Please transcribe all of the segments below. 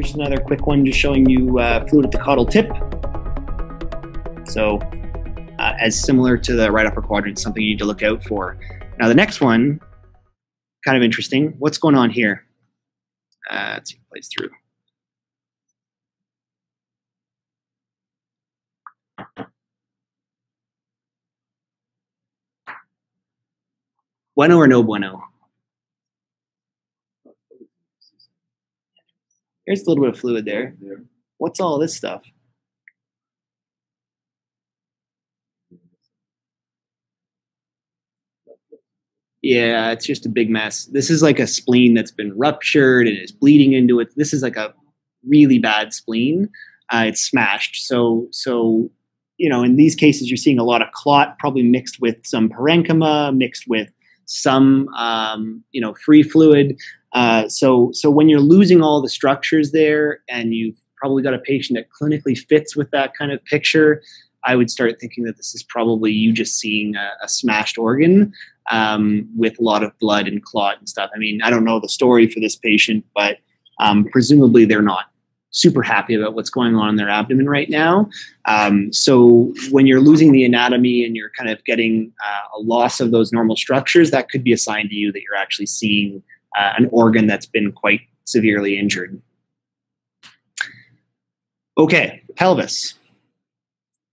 Just another quick one, just showing you fluid at the caudal tip. So as similar to the right upper quadrant, something you need to look out for. Now the next one, kind of interesting. What's going on here? Let's see if it plays through. Bueno or no bueno? There's a little bit of fluid there. What's all this stuff? Yeah, it's just a big mess. This is like a spleen that's been ruptured and is bleeding into it. This is like a really bad spleen. It's smashed. So you know, in these cases, you're seeing a lot of clot, probably mixed with some parenchyma, mixed with some you know, free fluid. So when you're losing all the structures there, and you've probably got a patient that clinically fits with that kind of picture, I would start thinking that this is probably you just seeing a smashed organ with a lot of blood and clot and stuff. I mean, I don't know the story for this patient, but presumably they're not super happy about what's going on in their abdomen right now. So when you're losing the anatomy and you're kind of getting a loss of those normal structures, that could be a sign to you that you're actually seeing an organ that's been quite severely injured. Okay, pelvis.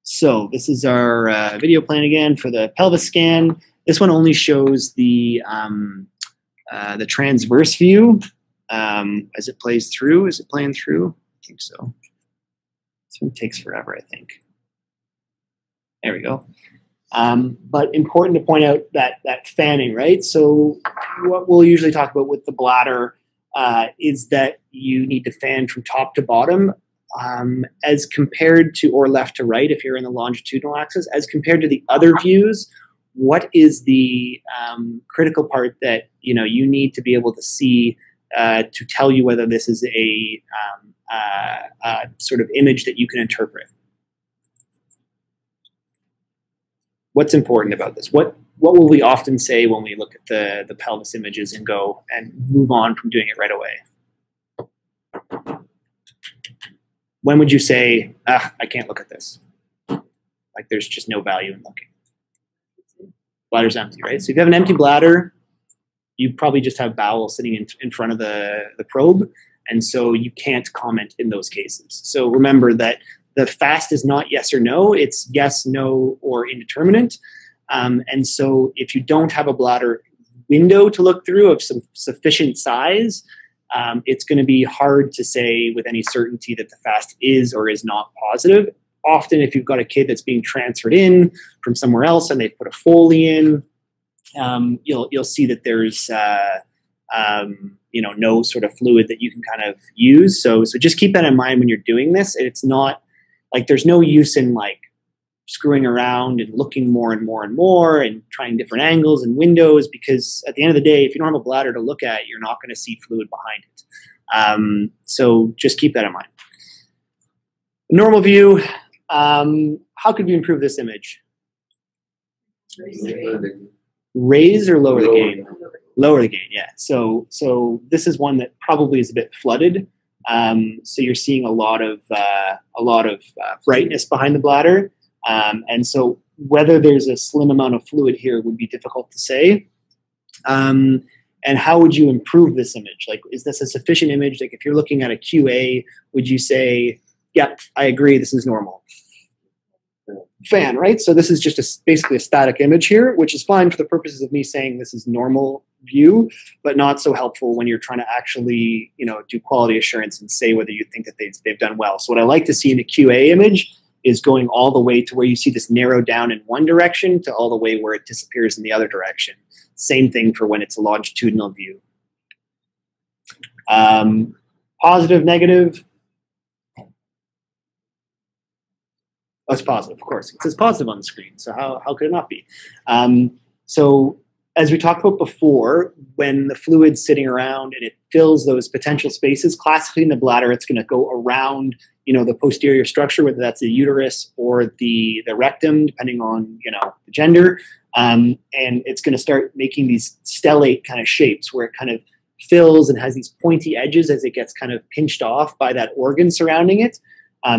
So this is our video plan again for the pelvis scan. This one only shows the transverse view as it plays through. Is it playing through? I think so. This one takes forever, I think. There we go. But important to point out that fanning, right? So what we'll usually talk about with the bladder is that you need to fan from top to bottom, as compared to, or left to right if you're in the longitudinal axis, as compared to the other views. What is the critical part that you need to be able to see to tell you whether this is a sort of image that you can interpret? What's important about this? What will we often say when we look at the pelvis images and go and move on from doing it right away? When would you say, I can't look at this? Like there's just no value in looking. Bladder's empty, right? So if you have an empty bladder, you probably just have bowel sitting in front of the probe, and so you can't comment in those cases. So remember that the FAST is not yes or no, it's yes, no, or indeterminate. And so if you don't have a bladder window to look through of some sufficient size, it's going to be hard to say with any certainty that the FAST is or is not positive. Often if you've got a kid that's being transferred in from somewhere else and they've put a Foley in, you'll see that there's no sort of fluid that you can kind of use. So just keep that in mind when you're doing this. It's not like there's no use in like screwing around and looking more and more and more and trying different angles and windows, because at the end of the day, if you don't have a bladder to look at, you're not going to see fluid behind it. So just keep that in mind. Normal view. How could we improve this image? Raise or lower the gain? Lower the gain, yeah. So this is one that probably is a bit flooded. So you're seeing a lot of brightness behind the bladder. And so whether there's a slim amount of fluid here would be difficult to say. And how would you improve this image? Like, is this a sufficient image? Like if you're looking at a QA, would you say, yeah, I agree, this is normal? Fan, right? So this is just basically a static image here, which is fine for the purposes of me saying this is normal view, but not so helpful when you're trying to actually, do quality assurance and say whether you think that they've done well. So what I like to see in a QA image is going all the way to where you see this narrow down in one direction to all the way where it disappears in the other direction. Same thing for when it's a longitudinal view. Positive, negative. Oh, it's positive, of course. It says positive on the screen, so how could it not be? So as we talked about before, when the fluid's sitting around and it fills those potential spaces, classically in the bladder, it's going to go around, the posterior structure, whether that's the uterus or the rectum, depending on, the gender. And it's going to start making these stellate kind of shapes where it kind of fills and has these pointy edges as it gets kind of pinched off by that organ surrounding it.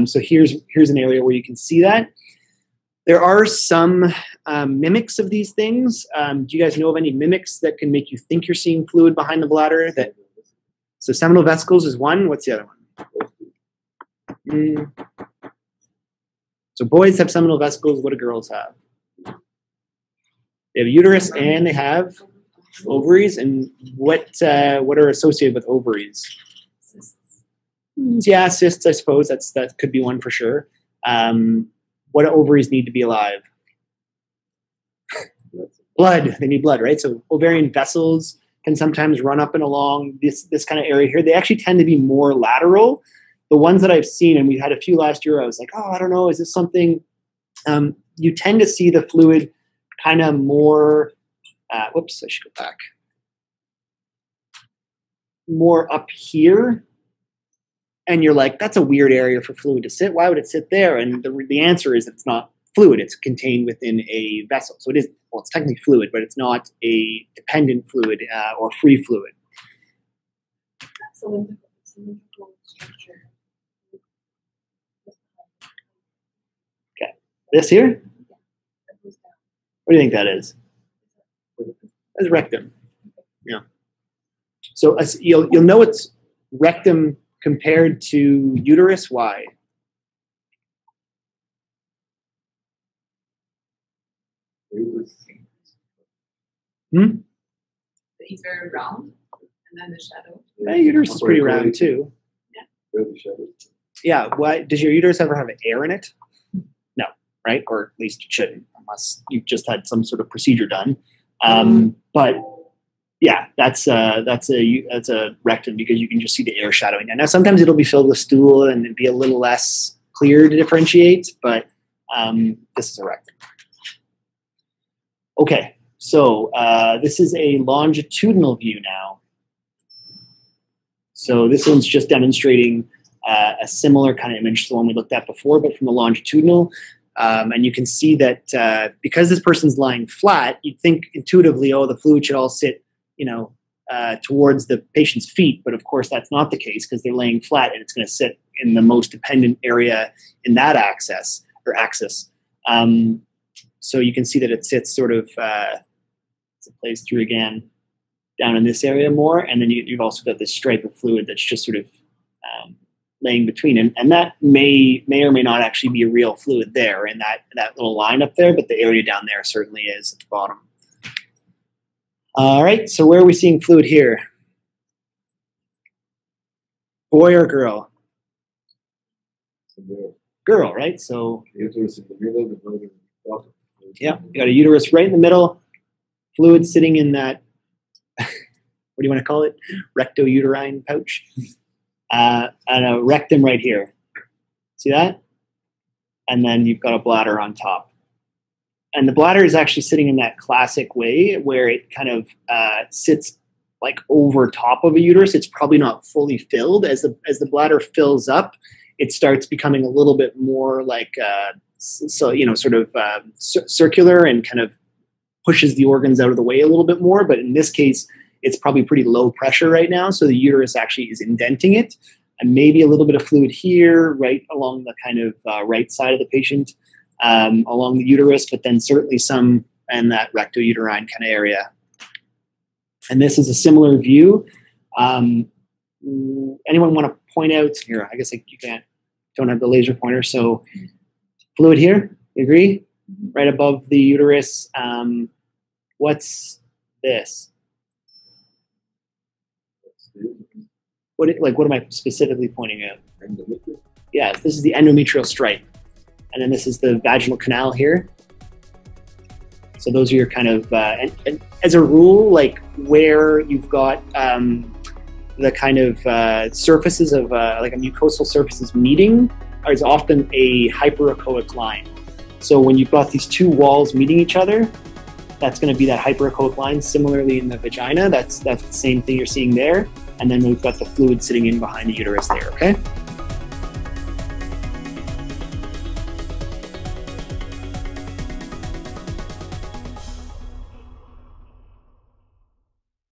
So here's an area where you can see that. There are some mimics of these things. Do you guys know of any mimics that can make you think you're seeing fluid behind the bladder? So seminal vesicles is one. What's the other one? So boys have seminal vesicles. What do girls have? They have uterus and they have ovaries. And what are associated with ovaries? Cysts. Yeah, cysts, I suppose. That could be one for sure. What do ovaries need to be alive? Blood. They need blood, right? So ovarian vessels can sometimes run up and along this kind of area here. They actually tend to be more lateral. The ones that I've seen, and we had a few last year, I was like, oh, I don't know, is this something? You tend to see the fluid kind of more, whoops, I should go back. More up here. And you're like, that's a weird area for fluid to sit. Why would it sit there? And the answer is it's not fluid. It's contained within a vessel. So it is, well, it's technically fluid, but it's not a dependent fluid or free fluid. Cylindrical structure. Okay. This here? What do you think that is? That's rectum. Yeah. So you'll know it's rectum compared to uterus. Why? He's very round, and then the shadow. Yeah, uterus is pretty round too. Yeah. Yeah. Why does your uterus ever have air in it? No, right? Or at least it shouldn't, unless you've just had some sort of procedure done. But yeah, that's a rectum because you can just see the air shadowing. And now sometimes it'll be filled with stool and it'd be a little less clear to differentiate, but this is a rectum. Okay, so this is a longitudinal view now. So this one's just demonstrating a similar kind of image to the one we looked at before, but from a longitudinal. And you can see that because this person's lying flat, you'd think intuitively, oh, the fluid should all sit, towards the patient's feet. But of course, that's not the case because they're laying flat and it's going to sit in the most dependent area in that axis. So you can see that it sits sort of, as it plays through again, down in this area more. And then you've also got this stripe of fluid that's just sort of laying between. And that may or may not actually be a real fluid there in that little line up there, but the area down there certainly is at the bottom. All right, so where are we seeing fluid here? Boy or girl? Girl, right? So yeah, you got a uterus right in the middle, fluid sitting in that, what do you want to call it? Rectouterine pouch. And a rectum right here. See that? And then you've got a bladder on top. And the bladder is actually sitting in that classic way where it kind of sits like over top of a uterus. It's probably not fully filled. As the bladder fills up, it starts becoming a little bit more like circular and kind of pushes the organs out of the way a little bit more. But in this case, it's probably pretty low pressure right now. So the uterus actually is indenting it, and maybe a little bit of fluid here, right along the kind of right side of the patient, along the uterus, but then certainly some in that rectouterine kind of area. And this is a similar view. Anyone want to point out here? I guess you don't have the laser pointer. So fluid here, you agree? Right above the uterus. What's this? What am I specifically pointing out? Yes, this is the endometrial stripe. And then this is the vaginal canal here. So those are your kind of, and as a rule, like where you've got the kind of surfaces of like a mucosal surfaces meeting is often a hyperechoic line. So when you've got these two walls meeting each other, that's going to be that hyperechoic line. Similarly in the vagina, that's the same thing you're seeing there. And then we've got the fluid sitting in behind the uterus there, okay?